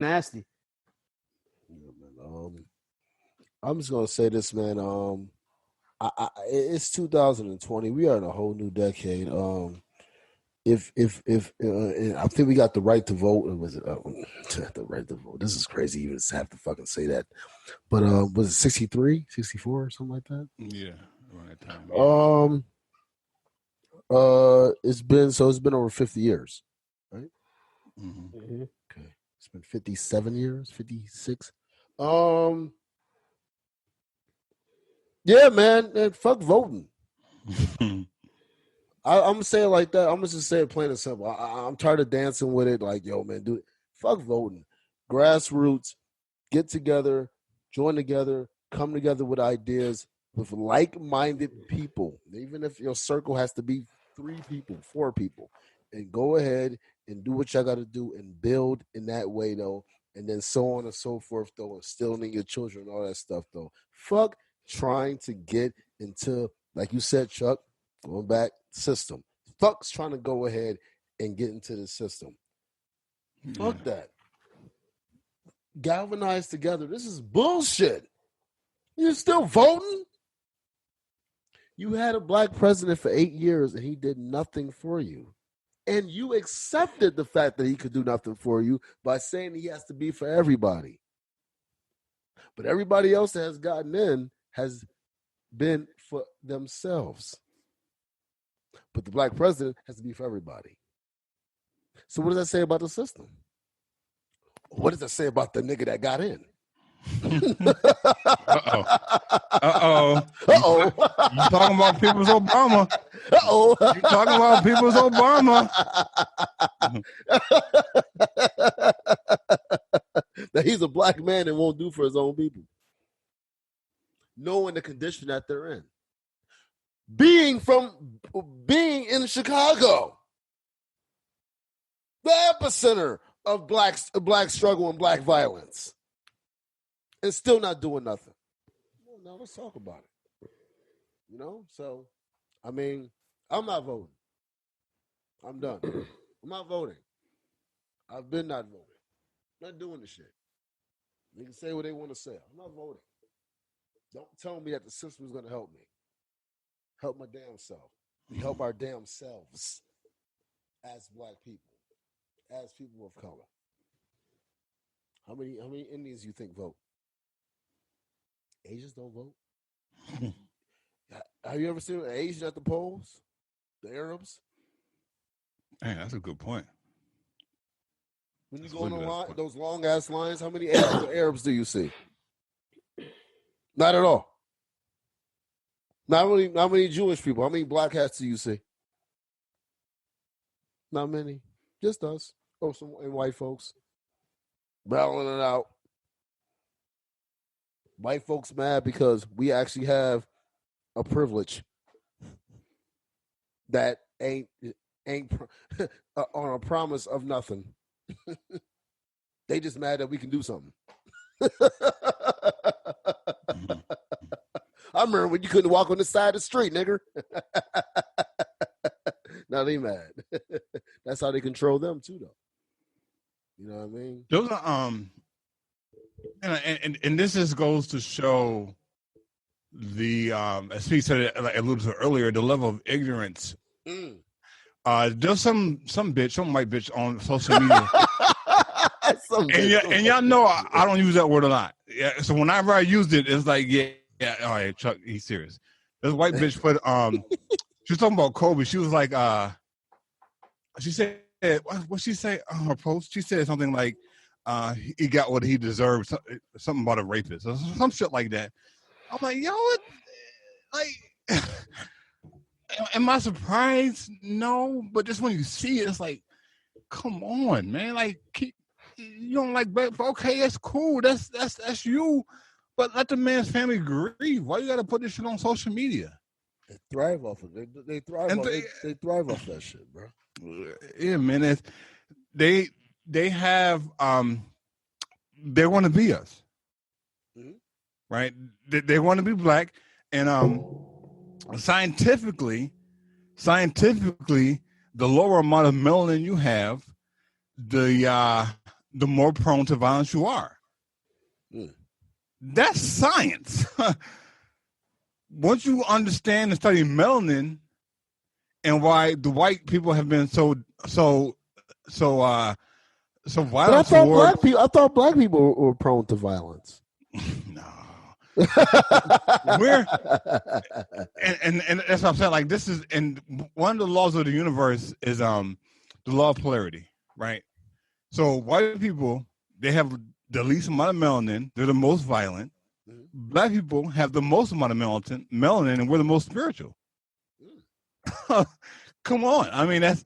nasty. Yeah, man. I'm just gonna say this, man. It's 2020. We are in a whole new decade. If I think we got the right to vote. Was it the right to vote? This is crazy. You just have to fucking say that. But was it 63, 64, or something like that? Yeah, around that time. Yeah. It's been over 50 years, right? Mm-hmm. Mm-hmm. Okay, it's been 57 years, 56. Yeah, man, fuck voting. I'm gonna say it like that. I'm gonna just say it plain and simple. I'm tired of dancing with it. Like, yo, man, dude, fuck voting. Grassroots, get together, join together, come together with ideas with like-minded people. Even if your circle has to be 3 people, 4 people, and go ahead and do what y'all got to do and build in that way, though. And then so on and so forth, though, instilling in your children and all that stuff, though. Fuck trying to get into, like you said, Chuck, going back, system. Fuck's trying to go ahead and get into the system. Fuck that. Galvanize together. This is bullshit. You're still voting? You had a black president for 8 years and he did nothing for you. And you accepted the fact that he could do nothing for you by saying he has to be for everybody. But everybody else that has gotten in has been for themselves. But the black president has to be for everybody. So what does that say about the system? What does that say about the nigga that got in? Uh-oh. You talking about People's Obama. Uh-oh. You talking about People's Obama. That he's a black man and won't do for his own people. Knowing the condition that they're in. Being in Chicago. The epicenter of black struggle and black violence. And still not doing nothing. Well, now let's talk about it. You know? So, I mean, I'm not voting. I'm done. I'm not voting. I've been not voting. I'm not doing the shit. They can say what they want to say. I'm not voting. Don't tell me that the system is going to help me. Help my damn self. We help our damn selves as black people, as people of color. How many Indians you think vote? Asians don't vote. Have you ever seen an Asian at the polls? The Arabs? Man, that's a good point. When you go on the line, those long ass lines, how many Arabs do you see? Not at all. Not many Jewish people. How many black hats do you see? Not many. Just us. Oh, some and white folks. Battling it out. White folks mad because we actually have a privilege that ain't on a promise of nothing. They just mad that we can do something. I remember when you couldn't walk on the side of the street, nigger. Now they mad. That's how they control them too, though. You know what I mean? Those are and this just goes to show the as Pete said it, like alluded to earlier, the level of ignorance. There's some white bitch on social media. and y'all know I don't use that word a lot. Yeah, so whenever I used it, it's like, yeah, all right, Chuck, he's serious. This white bitch put she was talking about Kobe. She was like, she said, what she say on her post? She said something like, he got what he deserved, something about a rapist or some shit like that. I'm like, yo, like, am I surprised? No, but just when you see it, it's like, come on, man. Like, you don't like, okay, that's cool. That's you. But let the man's family grieve. Why you got to put this shit on social media? They thrive off of it. They thrive off that shit, bro. Yeah, man. They have they want to be us, right? They want to be black, and scientifically, the lower amount of melanin you have, the the more prone to violence you are. Mm. That's science. Once you understand and study melanin and why the white people have been so violent But I thought black people were prone to violence. No. We're and that's what I'm saying. Like, this is, and one of the laws of the universe is the law of polarity, right? So white people, they have the least amount of melanin, they're the most violent. Mm-hmm. Black people have the most amount of melanin, and we're the most spiritual. Come on. I mean, that's,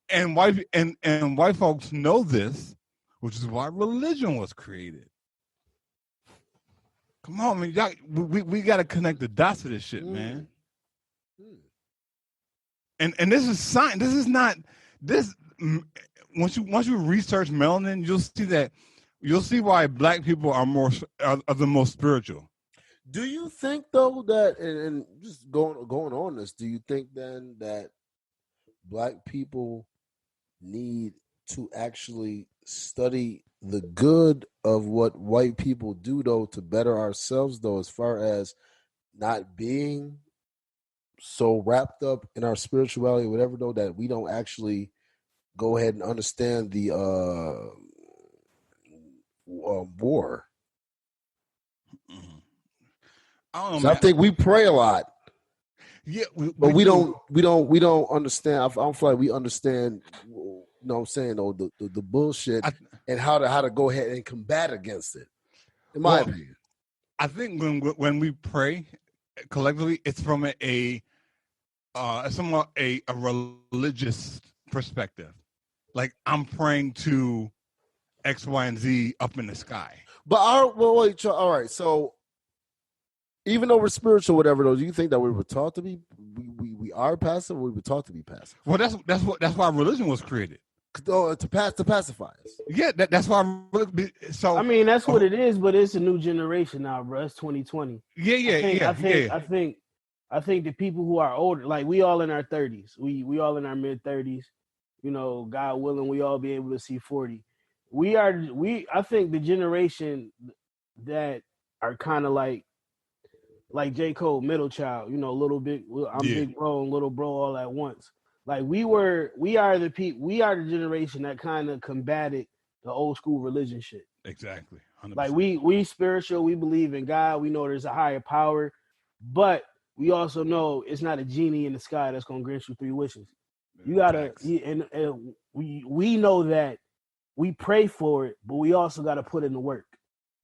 and white folks know this, which is why religion was created. Come on, man. Y'all, we got to connect the dots to this shit, man. And this is science. This is not this. Once you research melanin, you'll see why black people are the most spiritual. Do you think though that, and just going on this, do you think then that black people need to actually study the good of what white people do though to better ourselves though, as far as not being so wrapped up in our spirituality or whatever though, that we don't actually go ahead and understand the war? I don't know, So I think we pray a lot. Yeah, but we don't understand. I don't feel like we understand. You know what I'm saying? Though the bullshit and how to go ahead and combat against it. In my opinion, I think when we pray collectively, it's from a religious perspective. Like, I'm praying to X, Y, and Z up in the sky. But all right. So even though we're spiritual, whatever, though, do you think that we were taught to be we are passive, or we were taught to be passive? Well, that's why religion was created. To pacify us. Yeah, that's why. So I mean, that's what it is, but it's a new generation now, bro. It's 2020. I think the people who are older, like we all in our 30s, we all in our mid 30s. You know, God willing, we all be able to see 40. I think the generation that are kind of like J. Cole, middle child, you know, little big, big bro and little bro all at once. Like we are the generation that kind of combated the old school religion shit. Exactly. 100%. Like we spiritual, we believe in God, we know there's a higher power, but we also know it's not a genie in the sky that's gonna grant you 3 wishes. You gotta, we know that we pray for it, but we also gotta put in the work.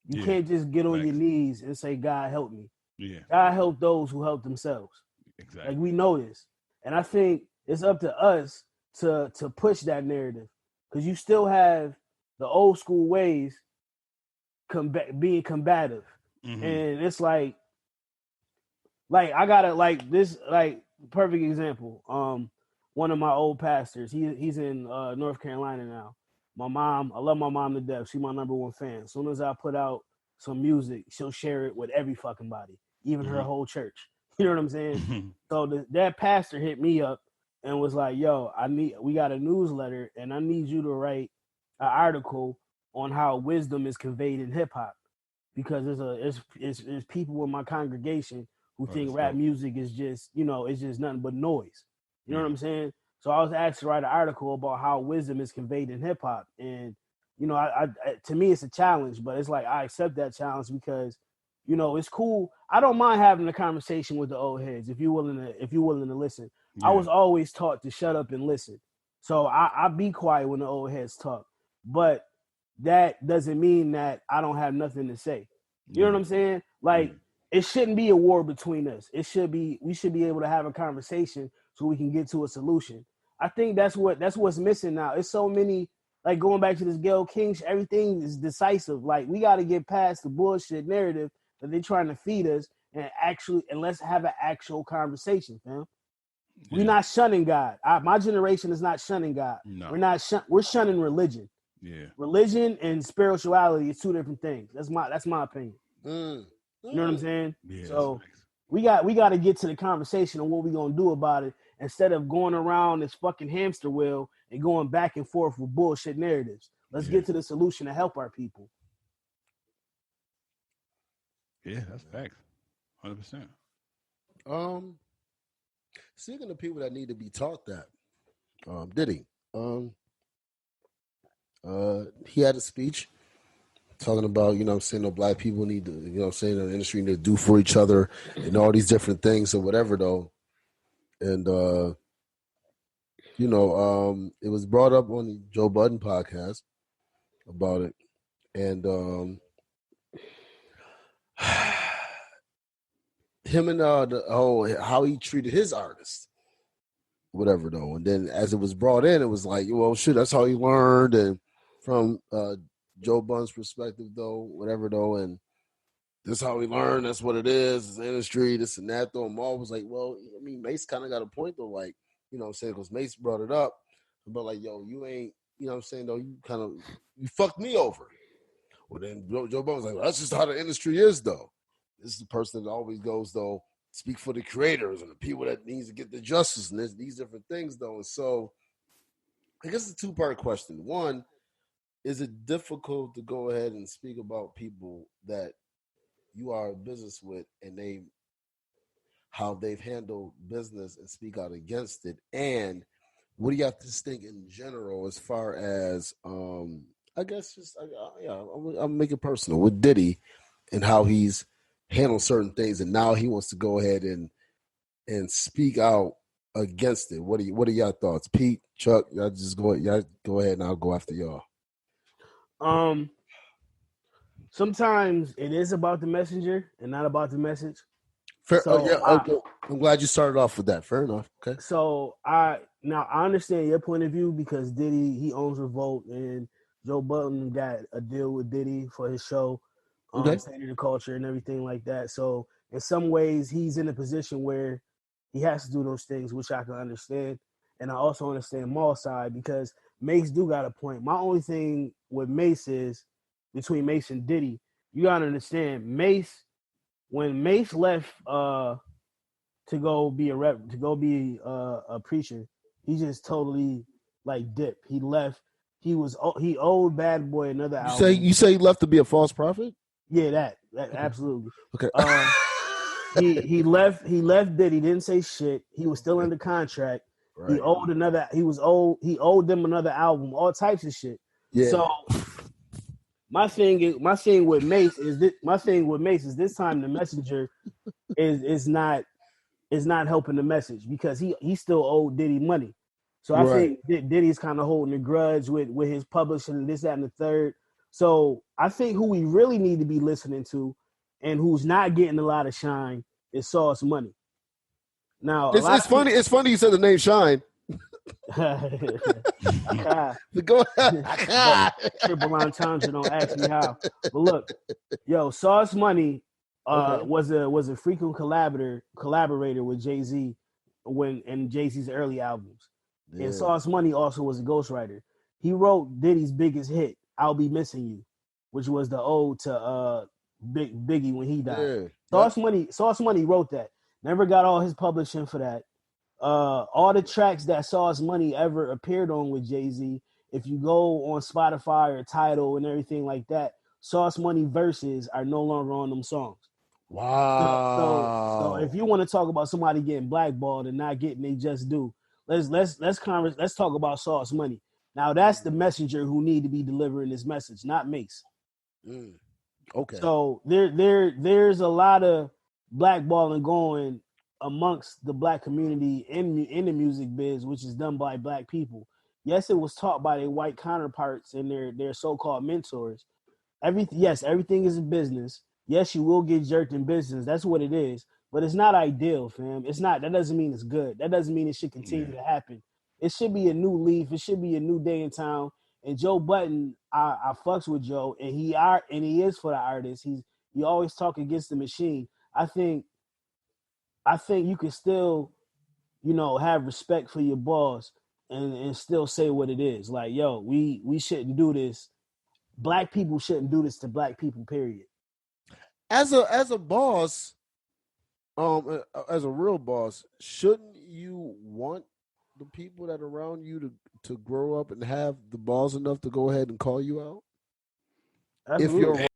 You can't just get on your knees and say, God help me. Yeah. God help those who help themselves. Exactly. Like we know this. And I think it's up to us to push that narrative. Because you still have the old school ways being combative. Mm-hmm. And it's like I gotta perfect example. One of my old pastors, he's in North Carolina now. My mom, I love my mom to death. She's my number one fan. As soon as I put out some music, she'll share it with every fucking body, even her whole church. You know what I'm saying? So that pastor hit me up and was like, "Yo, we got a newsletter, and I need you to write an article on how wisdom is conveyed in hip hop, because there's people in my congregation who think rap music is just, you know, it's just nothing but noise. You know what I'm saying? So I was asked to write an article about how wisdom is conveyed in hip hop, and you know, I to me it's a challenge, but it's like I accept that challenge because, you know, it's cool. I don't mind having a conversation with the old heads if you're willing to listen. Yeah. I was always taught to shut up and listen, so I be quiet when the old heads talk, but that doesn't mean that I don't have nothing to say. You know what I'm saying? Like it shouldn't be a war between us. We should be able to have a conversation so we can get to a solution. I think that's what's missing now. It's so many, like going back to this Gayle King, everything is decisive. Like we got to get past the bullshit narrative that they're trying to feed us and let's have an actual conversation, fam. Yeah. We're not shunning God. My generation is not shunning God. No. We're shunning religion. Yeah. Religion and spirituality is 2 different things. That's my opinion. You know what I'm saying? Yeah, so we got to get to the conversation on what we're gonna do about it, instead of going around this fucking hamster wheel and going back and forth with bullshit narratives. Let's get to the solution to help our people. Yeah, that's facts. 100%. Speaking of people that need to be taught that, Diddy, he had a speech talking about, you know what I'm saying, black people need to, you know what I'm saying, the industry need to do for each other and all these different things or whatever, though. And, it was brought up on the Joe Budden podcast about it. And him and how he treated his artists, whatever, though. And then as it was brought in, it was like, well, shit, that's how he learned. And from Joe Budden's perspective, though, whatever, though, and this is how he learned. That's what it is. It's the industry, this and that, though. And Maul was like, well, I mean, Mace kind of got a point, though, like, you know what I'm saying, because Mace brought it up. But, like, yo, you ain't, you know what I'm saying, though, you fucked me over. Well, then Joe Budden was like, well, that's just how the industry is, though. This is the person that always goes, though, speak for the creators and the people that needs to get the justice and these different things, though. And so I guess it's a two-part question. One, is it difficult to go ahead and speak about people that you are in business with and how they've handled business and speak out against it? And what do you have to think in general as far as, I guess just, I'll make it personal with Diddy and how he's handled certain things, and now he wants to go ahead and speak out against it. What are y'all thoughts? Pete, Chuck, y'all go ahead and I'll go after y'all. Sometimes it is about the messenger and not about the message. Fair, okay. I'm glad you started off with that. Fair enough. Okay. So I understand your point of view because Diddy, he owns Revolt, and Joe Budden got a deal with Diddy for his show, State of the Culture and everything like that. So in some ways, he's in a position where he has to do those things, which I can understand. And I also understand Maul's side because Mace do got a point. My only thing with Mace is, between Mace and Diddy, you gotta understand Mace, when Mace left to go be a preacher, he just totally like dipped. He left. He owed Bad Boy another album. You say he left to be a false prophet? Yeah, that absolutely. Okay. He left Diddy, didn't say shit. He was still under contract. Right. He owed them another album, all types of shit. Yeah. So my thing with Mace is this time the messenger is not helping the message because he still owed Diddy money. So I think Diddy's kind of holding a grudge with his publishing and this, that, and the third. So I think who we really need to be listening to and who's not getting a lot of shine is Sauce Money. Now it's funny you said the name Shine. Go ahead. Triple entendre, don't ask me how. But look, Sauce Money was a frequent collaborator with Jay-Z in Jay-Z's early albums. Yeah. And Sauce Money also was a ghostwriter. He wrote Diddy's biggest hit, I'll Be Missing You, which was the ode to Biggie when he died. Yeah. Sauce Money wrote that. Never got all his publishing for that. All the tracks that Sauce Money ever appeared on with Jay-Z, if you go on Spotify or Tidal and everything like that, Sauce Money verses are no longer on them songs. Wow. So if you want to talk about somebody getting blackballed and not getting they just due, let's talk about Sauce Money. Now that's the messenger who need to be delivering this message, not Mace. Okay. So there's a lot of blackballing going amongst the black community in the music biz, which is done by black people. Yes, it was taught by their white counterparts and their so-called mentors. Everything is a business. Yes, you will get jerked in business. That's what it is. But it's not ideal, fam. It's not. That doesn't mean it's good. That doesn't mean it should continue to happen. It should be a new leaf. It should be a new day in town. And Joe Budden, I fucks with Joe, and he is for the artists. He always talk against the machine. I think you can still, have respect for your boss and still say what it is. Like, yo, we shouldn't do this. Black people shouldn't do this to black people, period. As a boss, as a real boss, shouldn't you want the people that are around you to grow up and have the balls enough to go ahead and call you out? Absolutely.